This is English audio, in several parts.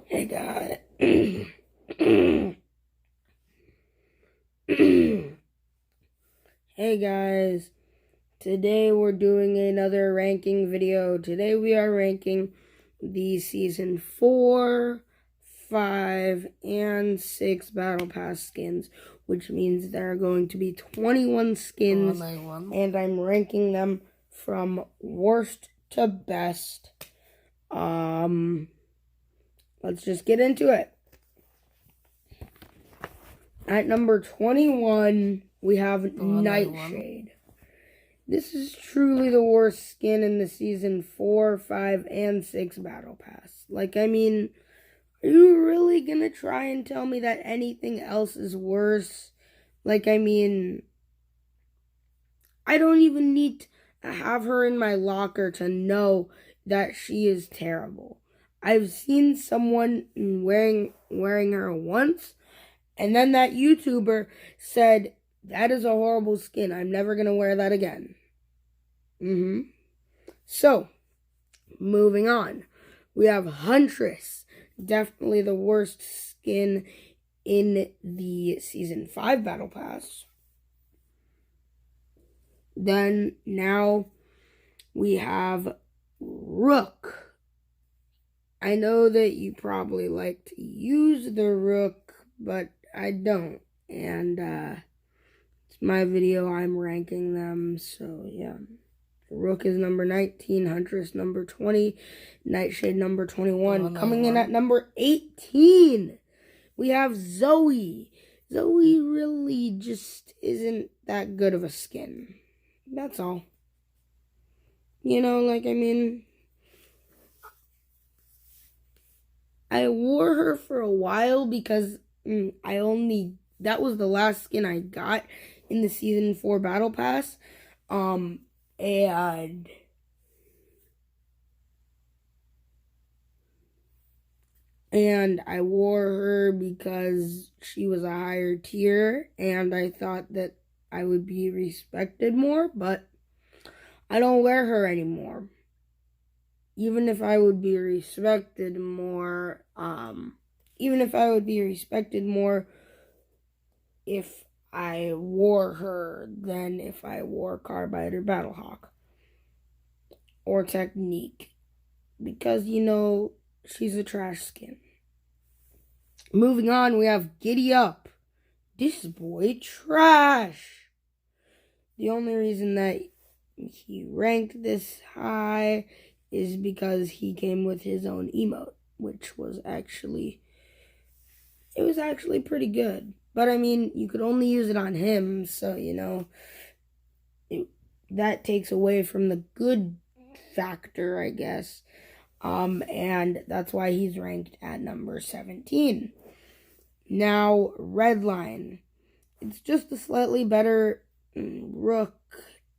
Hey guys. Hey guys. Today we're doing another ranking video. Today we are ranking the season 4, 5, and 6 Battle Pass skins, which means there are going to be 21 skins, and I'm ranking them from worst to best. Let's just get into it. At number 21, we have Nightshade. This is truly the worst skin in the season 4, 5, and 6 Battle Pass. Are you really gonna try and tell me that anything else is worse? I don't even need to have her in my locker to know that she is terrible. I've seen someone wearing her once, and then that YouTuber said, "That is a horrible skin. I'm never going to wear that again." So, moving on. We have Huntress. Definitely the worst skin in the Season 5 Battle Pass. Then, now, we have Rook. I know that you probably like to use the Rook, but I don't. And, it's my video, I'm ranking them, so yeah. Rook is number 19, Huntress number 20, Nightshade number 21. Coming in at number 18, we have Zoe. Zoe really just isn't that good of a skin. That's all. I wore her for a while because that was the last skin I got in the Season 4 Battle Pass. And I wore her because she was a higher tier, and I thought that I would be respected more, but I don't wear her anymore. Even if I would be respected more, if I wore her than if I wore Carbide or Battlehawk or Technique, because she's a trash skin. Moving on, we have Giddy Up. This boy trash. The only reason that he ranked this high is because he came with his own emote, which was actually pretty good. But you could only use it on him, so that takes away from the good factor, I guess. And that's why he's ranked at number 17. Now, Redline. It's just a slightly better Rook,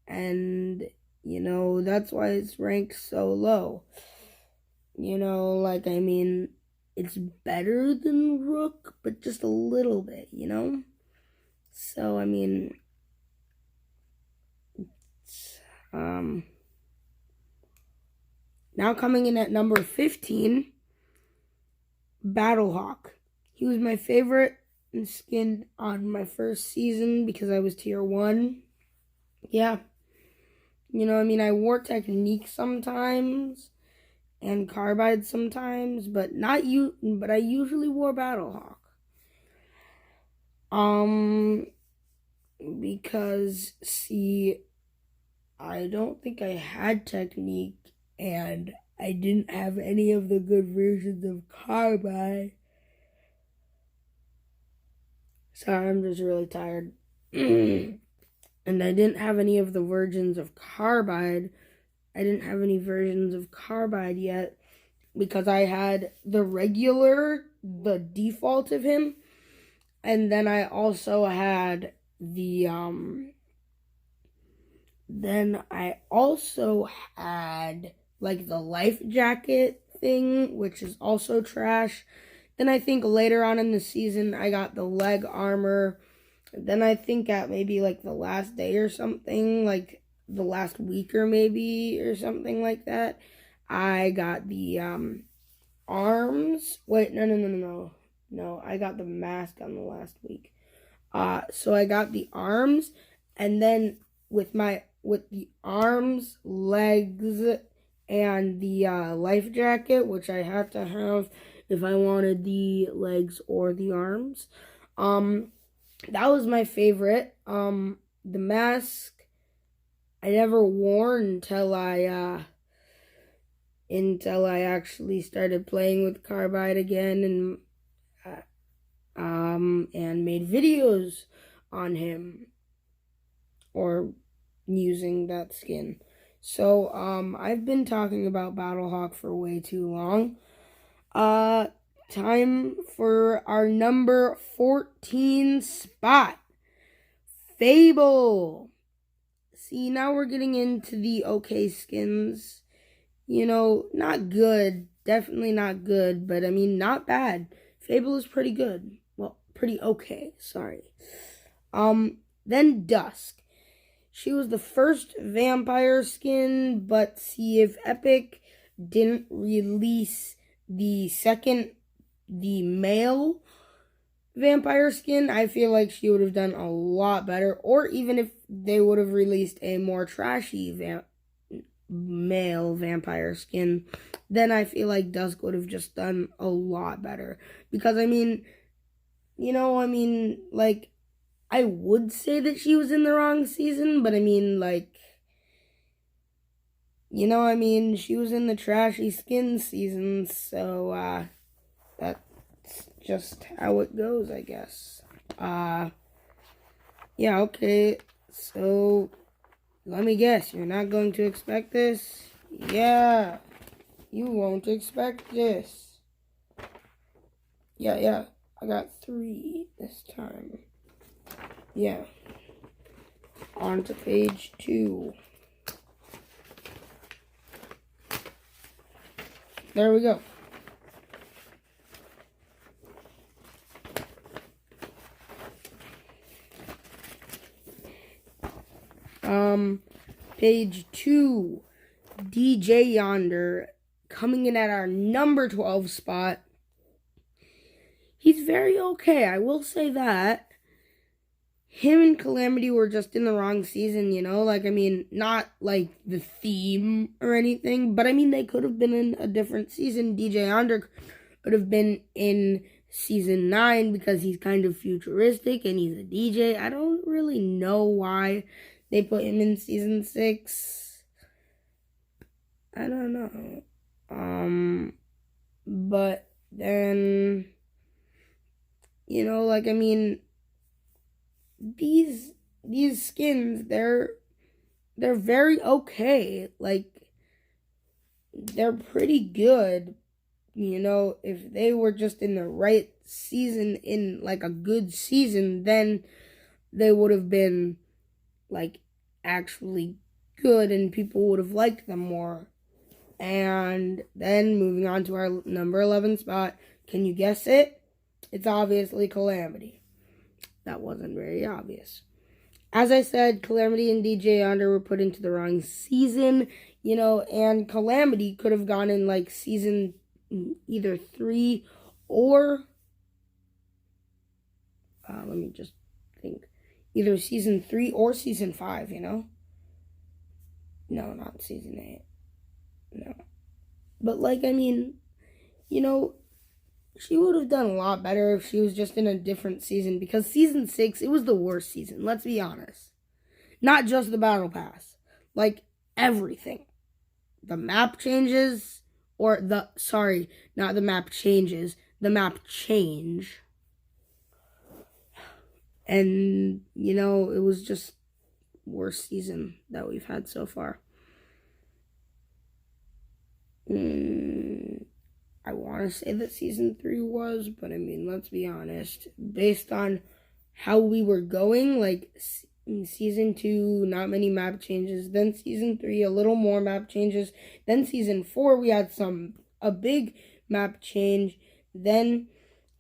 and that's why it's ranked so low. It's better than Rook, but just a little bit, So, now coming in at number 15, Battlehawk. He was my favorite skin on my first season because I was tier 1. Yeah. I wore Technique sometimes and Carbide sometimes, but I usually wore Battlehawk. Because I don't think I had Technique, and I didn't have any of the good versions of Carbide. Sorry, I'm just really tired. And I didn't have any of the versions of Carbide. I didn't have any versions of Carbide yet because I had the default of him. And then I also had the, the life jacket thing, which is also trash. Then I think later on in the season, I got the leg armor. Then I think at maybe the last day or something, the last week or maybe or something like that, I got the arms. Wait, no. I got the mask on the last week. So I got the arms, and then with the arms, legs, and the life jacket, which I had to have if I wanted the legs or the arms. That was my favorite. The mask I never wore until I actually started playing with Carbide again and made videos on him or using that skin. So I've been talking about Battlehawk for way too long. Time for our number 14 spot. Fable. See, now we're getting into the okay skins. Not good. Definitely not good, but I mean, not bad. Fable is pretty good. Well, pretty okay, sorry. Then Dusk. She was the first vampire skin, but see, if Epic didn't release the male vampire skin, I feel like she would have done a lot better. Or even if they would have released a more trashy male vampire skin, then I feel like Dusk would have just done a lot better. Because, I mean, like, I would say that she was in the wrong season, but I mean, like, she was in the trashy skin season, so, that's just how it goes, I guess. Yeah, okay, so, let me guess, you're not going to expect this? Yeah, you won't expect this. Yeah, I got 3 this time. Yeah. On to page 2. There we go. Page 2. DJ Yonder coming in at our number 12 spot. He's very okay, I will say that. Him and Calamity were just in the wrong season, Like, I mean, not like the theme or anything, but I mean, they could have been in a different season. DJ Yonder could have been in season 9 because he's kind of futuristic and he's a DJ. I don't really know why they put him in season 6. I don't know. But then, like, I mean, these skins, they're very okay. Like, they're pretty good. If they were just in the right season, in like a good season, then they would have been like actually good and people would have liked them more. And then moving on to our number 11 spot. Can you guess it? It's obviously Calamity. That wasn't very obvious. As I said, Calamity and DJ Yonder were put into the wrong season, and Calamity could have gone in like season either 3 or let me just think. Either season 3 or season 5, No, not season 8. No. But, like, I mean, she would have done a lot better if she was just in a different season. Because season 6, it was the worst season. Let's be honest. Not just the battle pass. Like, everything. The map changes. Not the map changes. The map change. And, it was just worst season that we've had so far. I want to say that season 3 was, but I mean, let's be honest. Based on how we were going, like, in season 2, not many map changes. Then season 3, a little more map changes. Then season 4, we had a big map change. Then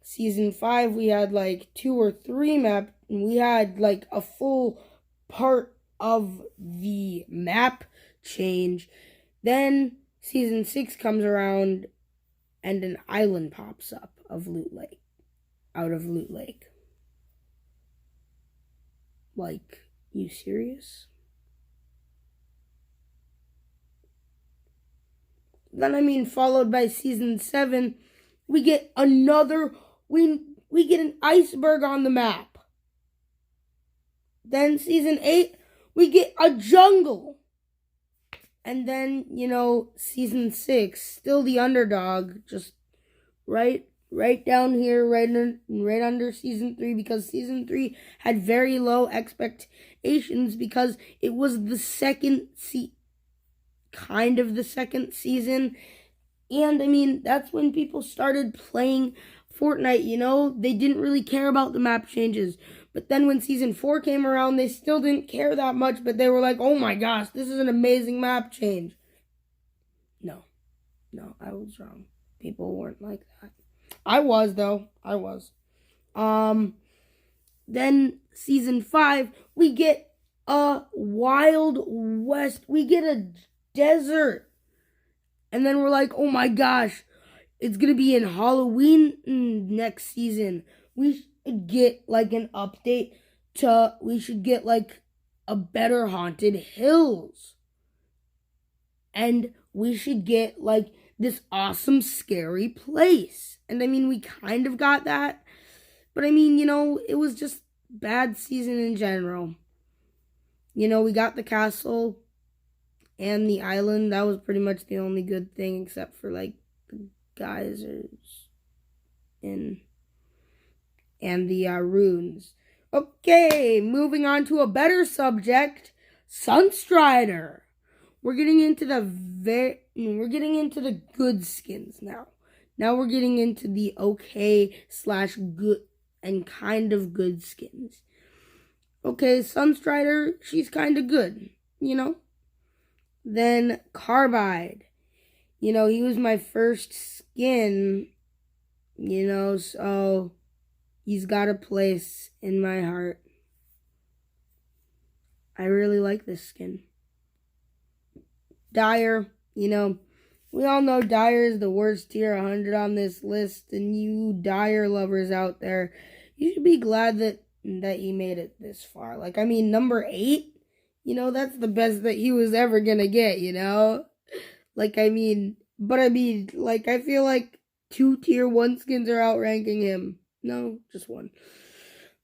season 5, we had like 2 or 3 map. We had like a full part of the map change. Then season 6 comes around and an island pops up of Loot Lake, out of Loot Lake. Like, you serious? Then, followed by season 7, we get another, we get an iceberg on the map. Then season 8, we get a jungle. And then, season 6, still the underdog, just right down here, right under season 3, because season 3 had very low expectations because it was the second kind of the second season. And that's when people started playing Fortnite, they didn't really care about the map changes. But then when season 4 came around, they still didn't care that much, but they were like, oh my gosh, this is an amazing map change. No, I was wrong. People weren't like that. I was, though. I was. Then season 5, we get a Wild West. We get a desert. And then we're like, oh my gosh, it's going to be in Halloween next season. We should get like an update we should get like a better Haunted Hills. And we should get like this awesome scary place. And we kind of got that. But it was just bad season in general. We got the castle and the island. That was pretty much the only good thing, except for like the geysers and the runes. Okay, moving on to a better subject, Sunstrider. We're getting into the good skins now. Now we're getting into the okay/good and kind of good skins. Okay, Sunstrider, she's kind of good, Then Carbide. He was my first skin, so he's got a place in my heart. I really like this skin. Dire, we all know Dire is the worst tier 100 on this list, and you Dire lovers out there, you should be glad that he made it this far. Like, number 8, that's the best that he was ever gonna get, Like, I feel like 2 tier 1 skins are outranking him. No, just 1.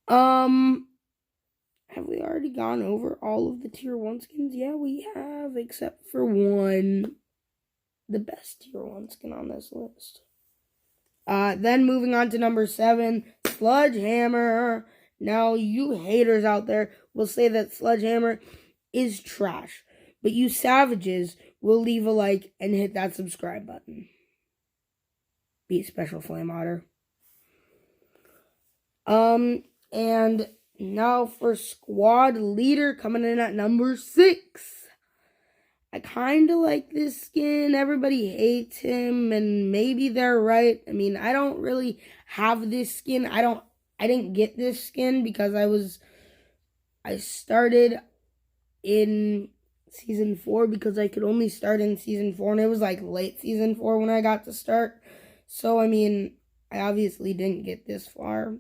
Have we already gone over all of the tier 1 skins? Yeah, we have, except for 1. The best tier 1 skin on this list. Then moving on to number 7, Sludgehammer. Now, you haters out there will say that Sludgehammer is trash, but you savages will leave a like and hit that subscribe button. Beat Special Flame Otter. And now for Squad Leader, coming in at number 6. I kind of like this skin. Everybody hates him, and maybe they're right. I don't really have this skin. I didn't get this skin because I started in season 4 because I could only start in season 4, and it was like late season 4 when I got to start. So, I obviously didn't get this far.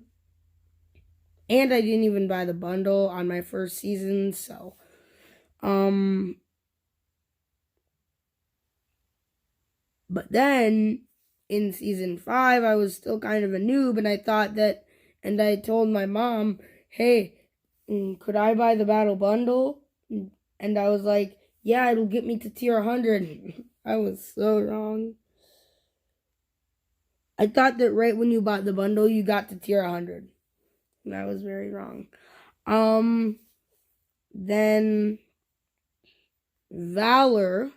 And I didn't even buy the bundle on my first season, so, but then, in season 5, I was still kind of a noob, and I told my mom, hey, could I buy the battle bundle? And I was like, yeah, it'll get me to tier 100. I was so wrong. I thought that right when you bought the bundle, you got to tier 100. And I was very wrong. Then Valor.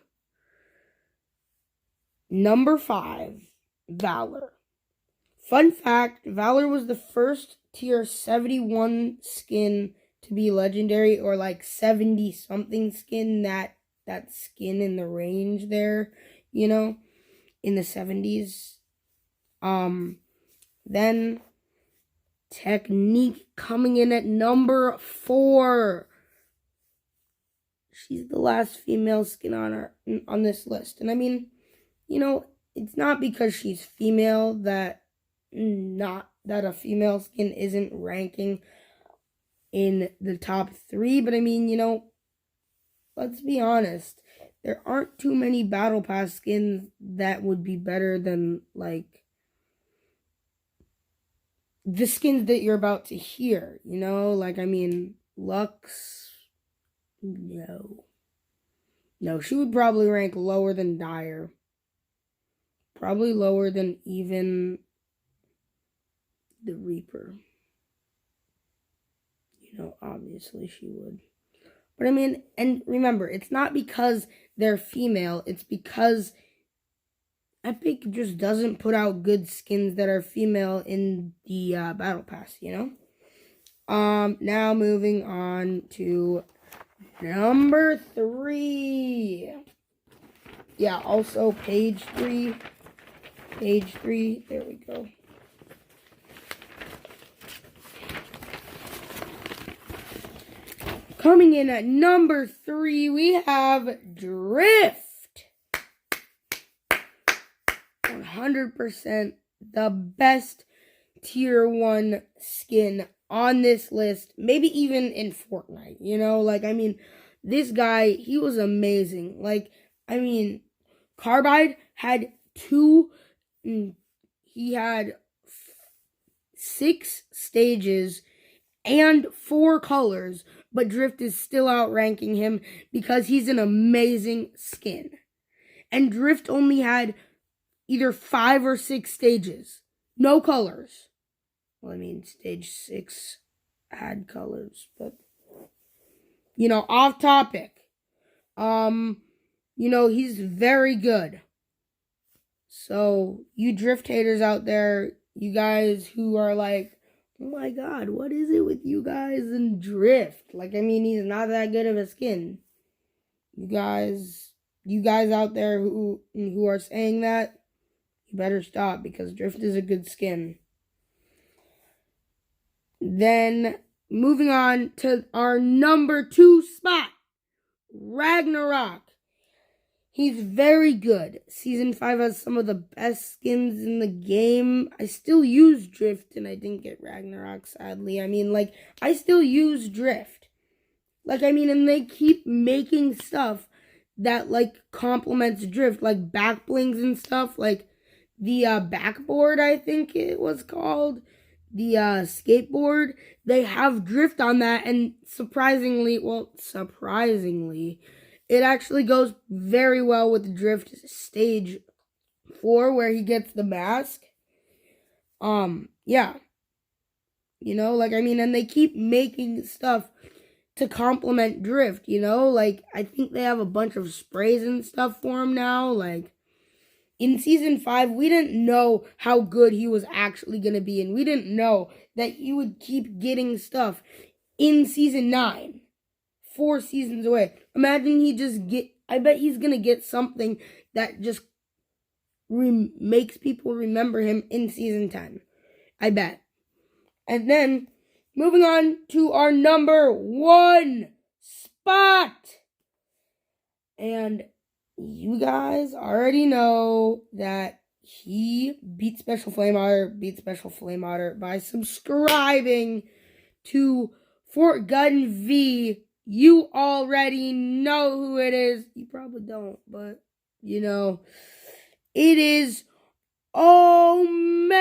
Number 5, Valor. Fun fact, Valor was the first tier 71 skin to be legendary, or like 70-something skin, that skin in the range there, in the 70s. Then Technique coming in at number 4. She's the last female skin on this list. And it's not because she's female that a female skin isn't ranking in the top 3, but I mean, let's be honest. There aren't too many Battle Pass skins that would be better than, like, the skins that you're about to hear, Like, I mean, Lux, no. No, she would probably rank lower than Dire. Probably lower than even the Reaper. Obviously she would. But I mean, and remember, it's not because they're female, it's because Epic just doesn't put out good skins that are female in the Battle Pass, Now moving on to number 3. Yeah, also page 3. Page 3, there we go. Coming in at number 3, we have Drift. 100% the best tier 1 skin on this list. Maybe even in Fortnite, Like, I mean, this guy, he was amazing. Like, I mean, Carbide had 6 stages and 4 colors, but Drift is still outranking him because he's an amazing skin. And Drift only had either 5 or 6 stages. No colors. Well, I mean, stage 6 had colors, but, off topic. He's very good. So, you Drift haters out there, you guys who are like, oh my god, what is it with you guys and Drift? Like, I mean, he's not that good of a skin. You guys out there who are saying that, you better stop, because Drift is a good skin. Then, moving on to our number 2 spot, Ragnarok. He's very good. Season 5 has some of the best skins in the game. I still use Drift, and I didn't get Ragnarok, sadly. I mean, like, I still use Drift. Like, I mean, and they keep making stuff that, like, complements Drift, like back blings and stuff, like the backboard, I think it was called, the skateboard. They have Drift on that, and surprisingly, it actually goes very well with Drift stage 4, where he gets the mask. Yeah. Like, I mean, and they keep making stuff to complement Drift, Like, I think they have a bunch of sprays and stuff for him now. Like, in Season 5, we didn't know how good he was actually going to be, and we didn't know that he would keep getting stuff in Season 9. 4 seasons away. Imagine I bet he's going to get something that just makes people remember him in Season 10. I bet. And then, moving on to our number 1 spot. And you guys already know that he beat Special Flame Otter by subscribing to Fort Gun V. You already know who it is. You probably don't, but, it is Omega!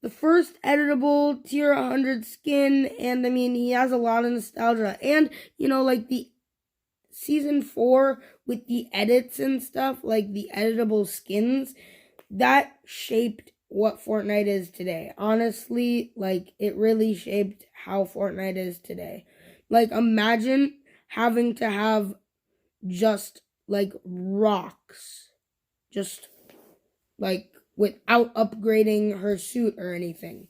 The first editable tier 100 skin, and I mean, he has a lot of nostalgia. And, like the Season 4 with the edits and stuff, like the editable skins, that shaped what Fortnite is today. Honestly, like, it really shaped how Fortnite is today. Like, imagine having to have just, like, rocks. Just, like, without upgrading her suit or anything.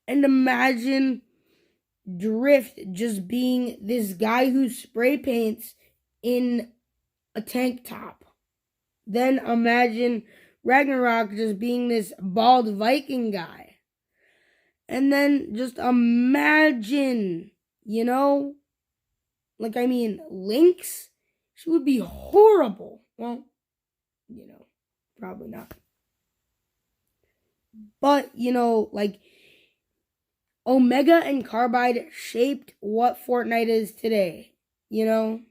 And imagine Drift just being this guy who spray paints in a tank top. Then imagine Ragnarok just being this bald Viking guy. And then just imagine, like, I mean, Lynx, she would be horrible. Well, probably not. But, like, Omega and Carbide shaped what Fortnite is today, And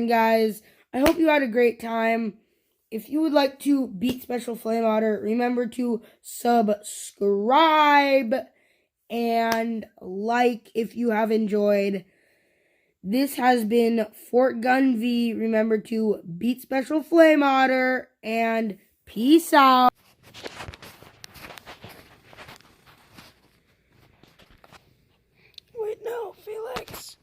guys, I hope you had a great time. If you would like to beat Special Flame Otter, remember to subscribe and like if you have enjoyed. This has been Fort Gun V. Remember to beat Special Flame Otter and peace out. Wait, no, Felix.